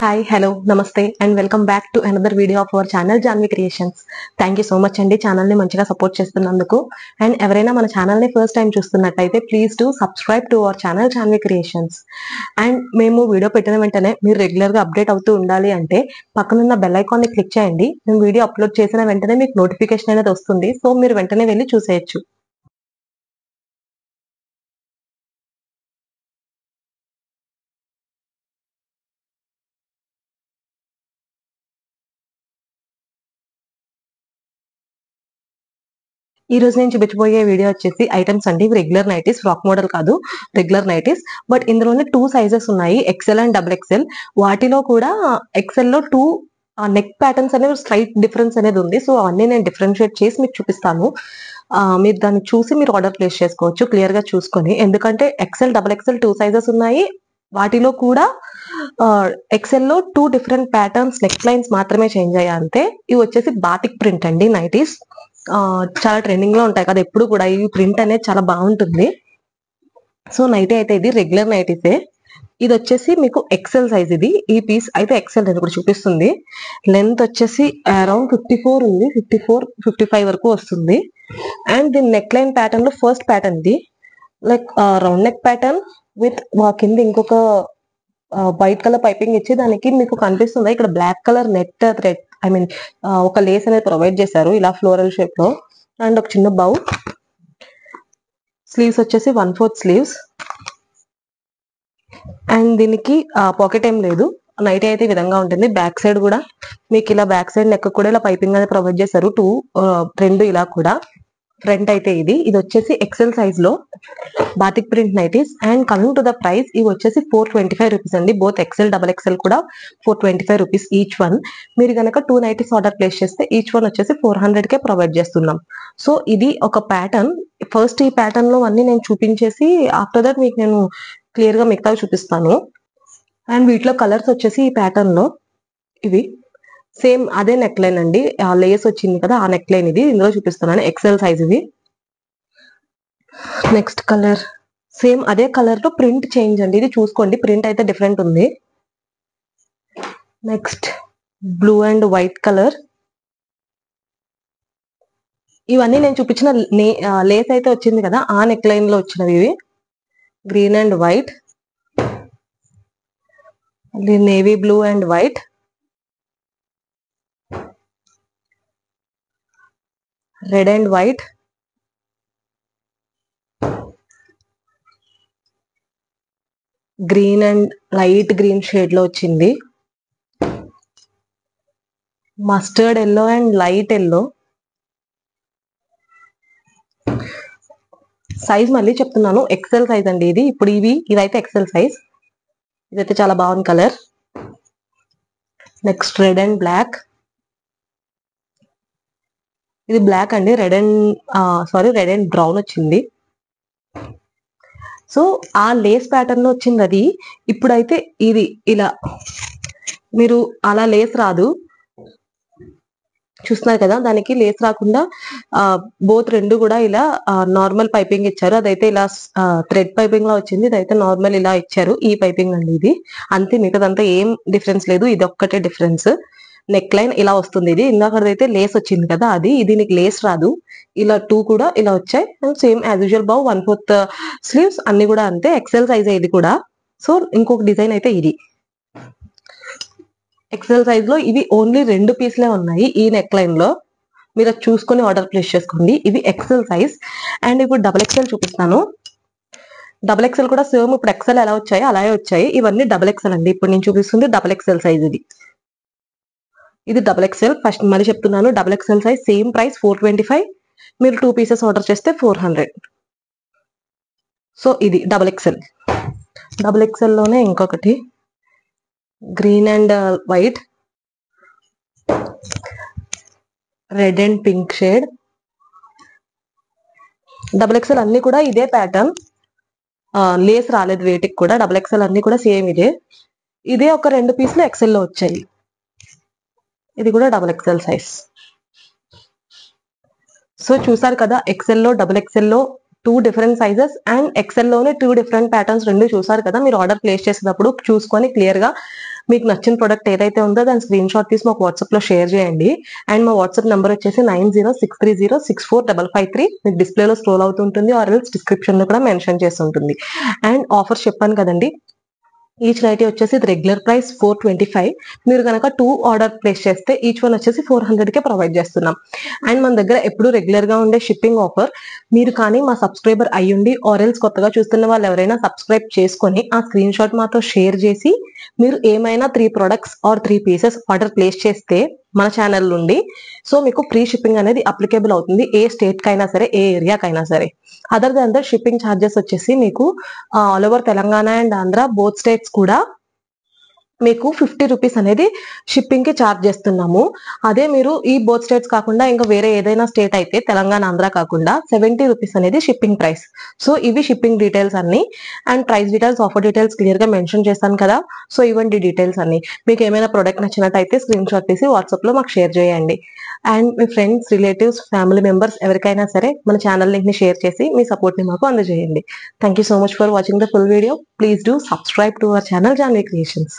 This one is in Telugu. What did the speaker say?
హాయ్ హలో నమస్తే and welcome back to another video of our channel Janvi creations. Thank you so much అండి ఛానల్ ని మంచిగా సపోర్ట్ చేస్తున్నందుకు. అండ్ ఎవరైనా మన ఛానల్ ని ఫస్ట్ టైం చూస్తున్నట్టయితే please to subscribe to our channel Janvi creations. And మేము వీడియో పెట్టిన వెంటనే మీరు రెగ్యులర్ గా అప్డేట్ అవుతూ ఉండాలి అంటే పక్కనున్న బెల్ ఐకాన్ ని క్లిక్ చేయండి. మేము వీడియో అప్లోడ్ చేసిన వెంటనే మీకు నోటిఫికేషన్ అనేది వస్తుంది, సో మీరు వెంటనే వెళ్ళి చూసేయచ్చు. ఈ రోజు నేను చూపించబోయే వీడియో వచ్చేసి ఐటమ్స్ అండి. రెగ్యులర్ నైటీస్, ఫ్రాక్ మోడల్ కాదు, రెగ్యులర్ నైటీస్. బట్ ఇందులోనే 2 సైజెస్ ఉన్నాయి, ఎక్సెల్ అండ్ డబుల్ ఎక్సెల్. వాటిలో కూడా ఎక్సెల్ లో 2 నెక్ ప్యాటర్న్స్ అనేవి స్లైట్ డిఫరెన్స్ అనేది ఉంది. సో అవన్నీ నేను డిఫరెన్షియేట్ చేసి మీకు చూపిస్తాను. మీరు దాన్ని చూసి మీరు ఆర్డర్ ప్లేస్ చేసుకోవచ్చు క్లియర్ గా చూసుకొని. ఎందుకంటే ఎక్సెల్ డబుల్ ఎక్సెల్ 2 సైజెస్ ఉన్నాయి. వాటిలో కూడా ఎక్సెల్ లో 2 డిఫరెంట్ ప్యాటర్న్స్, నెక్ లైన్స్ మాత్రమే చేంజ్ అయ్యాయి అంతే. ఇవి వచ్చేసి బాతిక్ ప్రింట్ అండి నైటీస్. చాలా ట్రెండింగ్ లో ఉంటాయి కదా ఎప్పుడు కూడా, ఈ ప్రింట్ అనేది చాలా బాగుంటుంది. సో నైటీ అయితే ఇది రెగ్యులర్ నైటీసే. ఇది వచ్చేసి మీకు ఎక్సెల్ సైజ్. ఇది ఈ పీస్ అయితే ఎక్సెల్ నేను ఇప్పుడు చూపిస్తుంది. లెంత్ వచ్చేసి అరౌండ్ 54 ఉంది, 54-55 వరకు వస్తుంది. అండ్ దీని నెక్ లైన్ ప్యాటర్న్ లో ఫస్ట్ ప్యాటర్న్ ఇది, like round neck pattern with కింద ఇంకొక వైట్ కలర్ పైపింగ్ ఇచ్చి దానికి మీకు కనిపిస్తుంది ఇక్కడ black colour net thread, I mean ఒక లేస్ అనేది ప్రొవైడ్ చేశారు ఇలా ఫ్లోరల్ షేప్ లో. అండ్ ఒక చిన్న బౌ. స్లీవ్స్ వచ్చేసి 1/4 స్లీవ్స్. అండ్ దీనికి పాకెట్ ఏం లేదు. నైట్ అయితే ఈ విధంగా ఉంటుంది. బ్యాక్ సైడ్ కూడా మీకు ఇలా బ్యాక్ సైడ్ నెక్ కూడా ఇలా పైపింగ్ అనేది ప్రొవైడ్ చేశారు, 2 ఇలా కూడా. ఫ్రంట్ అయితే ఇది వచ్చేసి ఎక్సెల్ సైజ్ లో batik print nighties. And coming to the price, ఇవి వచ్చేసి 425 రూపీస్ అండి. బోత్ ఎక్సెల్ డబల్ ఎక్సెల్ కూడా 425 రూపీస్ ఈచ్ వన్. మీరు కనుక 2 నైటీస్ ఆర్డర్ ప్లేస్ చేస్తే ఈచ్ వన్ వచ్చేసి 400 కే ప్రొవైడ్ చేస్తున్నాం. సో ఇది ఒక ప్యాటర్న్. ఫస్ట్ ఈ ప్యాటర్న్ లో అన్ని నేను చూపించేసి ఆఫ్టర్ దట్ మీకు నేను క్లియర్ గా మిగతా చూపిస్తాను. అండ్ వీటిలో కలర్స్ వచ్చేసి ఈ ప్యాటర్న్ లో ఇవి సేమ్ అదే నెక్ లైన్ అండి, లేస్ వచ్చింది కదా ఆ నెక్ లైన్ ఇది ఇందులో చూపిస్తున్నాను. ఎక్సెల్ సైజ్ ఇది. నెక్స్ట్ కలర్ సేమ్ అదే కలర్ లో ప్రింట్ చేంజ్ అండి, ఇది చూసుకోండి ప్రింట్ అయితే డిఫరెంట్ ఉంది. Next blue and white colour. ఇవన్నీ నేను చూపించిన లేస్ అయితే వచ్చింది కదా ఆ నెక్ లైన్ లో వచ్చినవి ఇవి. Green and white, navy blue and white, red and white, green and light green shade లో వచ్చింది, mustard yellow and light yellow. Size మళ్ళీ చెప్తున్నాను, ఎక్సెల్ సైజ్ అండి ఇది. ఇప్పుడు ఇదైతే ఎక్సెల్ సైజ్. ఇదైతే చాలా బాగుంది colour. Next red and black. ఇది బ్లాక్ అండి, రెడ్ అండ్ బ్రౌన్ వచ్చింది. సో ఆ లేస్ ప్యాటర్న్ లో వచ్చింది అది. ఇప్పుడైతే ఇది ఇలా మీరు అలా లేస్ రాదు, చూస్తున్నారు కదా దానికి లేస్ రాకుండా బోత్ రెండు కూడా ఇలా నార్మల్ పైపింగ్ ఇచ్చారు. అదైతే ఇలా థ్రెడ్ పైపింగ్ లా వచ్చింది, ఇదైతే నార్మల్ ఇలా ఇచ్చారు. ఈ పైపింగ్ అండి ఇది అంతే, మిగతాదంతా ఏం డిఫరెన్స్ లేదు, ఇది ఒక్కటే డిఫరెన్స్. నెక్ లైన్ ఇలా వస్తుంది. ఇది ఇందాకదైతే లేస్ వచ్చింది కదా అది, ఇది నీకు లేస్ రాదు. ఇలా 2 కూడా ఇలా వచ్చాయి. And same as usual bow 1/4 sleeves అన్ని కూడా అంతే. ఎక్సెల్ సైజ్ ఇది కూడా. సో ఇంకొక డిజైన్ అయితే ఇది ఎక్సెల్ సైజ్ లో. ఇవి ఓన్లీ 2 పీస్లే ఉన్నాయి ఈ నెక్ లైన్ లో, మీరు అది చూసుకొని ఆర్డర్ ప్లేస్ చేసుకోండి. ఇవి ఎక్సెల్ సైజ్. అండ్ ఇప్పుడు డబుల్ ఎక్సెల్ చూపిస్తాను. డబుల్ ఎక్సెల్ కూడా సేమ్ ఇప్పుడు ఎక్సెల్ ఎలా వచ్చాయి అలాగే వచ్చాయి. ఇవన్నీ డబుల్ ఎక్సెల్ అండి. ఇప్పుడు నేను చూపిస్తుంది డబుల్ ఎక్సెల్ సైజ్. ఇది డబుల్ ఎక్సెల్. ఫస్ట్ మళ్ళీ చెప్తున్నాను, double XL size same price 425. మీరు 2 పీసెస్ ఆర్డర్ చేస్తే 400. సో ఇది డబుల్ ఎక్సెల్. డబుల్ ఎక్సెల్ లోనే ఇంకొకటి green and white, red and pink shade. Double XL అన్ని కూడా ఇదే ప్యాటర్న్, లేస్ రాలేదు వేటికి కూడా. డబుల్ ఎక్సెల్ అన్ని కూడా సేమ్ ఇదే ఒక 2 పీసులు ఎక్సెల్ లో వచ్చాయి. ఇది కూడా డబుల్ ఎక్సెల్ సైజ్. సో చూసారు కదా ఎక్సెల్ లో డబుల్ ఎక్సెల్ లో 2 డిఫరెంట్ సైజెస్ అండ్ ఎక్సెల్ లోనే 2 డిఫరెంట్ ప్యాటర్న్స్ రెండు చూసారు కదా. మీరు ఆర్డర్ ప్లేస్ చేసేటప్పుడు చూసుకొని క్లియర్ గా మీకు నచ్చిన ప్రొడక్ట్ ఏదైతే ఉందో దాని స్క్రీన్ షాట్ తీసి మాకు వాట్సాప్ లో షేర్ చేయండి. అండ్ మా వాట్సాప్ నెంబర్ వచ్చేసి 9063064553. మీకు డిస్ప్లేలో స్క్రోల్ అవుతుంటుంది, ఆర్ ఎల్స్ డిస్క్రిప్షన్ లో కూడా మెన్షన్ చేసి ఉంటుంది. అండ్ ఆఫర్ చెప్పాను కదండి, ఈచ్ నైటీ వచ్చేసి ఇది రెగ్యులర్ ప్రైస్ 425. మీరు కనుక 2 ఆర్డర్ ప్లేస్ చేస్తే ఈచ్ వన్ వచ్చేసి 400 కే ప్రొవైడ్ చేస్తున్నాం. అండ్ మన దగ్గర ఎప్పుడు రెగ్యులర్ గా ఉండే షిప్పింగ్ ఆఫర్. మీరు కానీ మా సబ్స్క్రైబర్ అయ్యుండి ఆర్ ఎల్స్ కొత్తగా చూస్తున్న వాళ్ళు ఎవరైనా సబ్స్క్రైబ్ చేసుకొని ఆ స్క్రీన్ షాట్ మాతో షేర్ చేసి మీరు ఏమైనా 3 products or 3 pieces order place చేస్తే మన ఛానల్ నుండి సో మీకు ఫ్రీ షిప్పింగ్ అనేది అప్లికేబుల్ అవుతుంది, ఏ స్టేట్ కైనా సరే, ఏ ఏరియాకైనా సరే. Other than that shipping charges వచ్చేసి మీకు all over Telangana and Andhra both states కూడా మీకు 50 రూపీస్ అనేది షిప్పింగ్ కి ఛార్జ్ చేస్తున్నాము. అదే మీరు ఈ బోత్ స్టేట్స్ కాకుండా ఇంకా వేరే ఏదైనా స్టేట్ అయితే తెలంగాణ ఆంధ్ర కాకుండా 70 రూపీస్ అనేది షిప్పింగ్ ప్రైస్. సో ఇవి షిప్పింగ్ డీటెయిల్స్ అన్ని. And price details, offer details clear గా మెన్షన్ చేశాను కదా. సో ఇవ్వండి డీటెయిల్స్ అన్ని. మీకు ఏమైనా ప్రొడక్ట్ నచ్చినట్టయితే స్క్రీన్ షాట్ తీసి వాట్సాప్ లో మాకు షేర్ చేయండి. And me friends, relatives, family members ఎవరికైనా సరే మన ఛానల్ లింక్ ని షేర్ చేసి మీ సపోర్ట్ ని మాకు అందజేయండి. Thank you so much for watching the full video. Please do subscribe to our channel Janvi creations.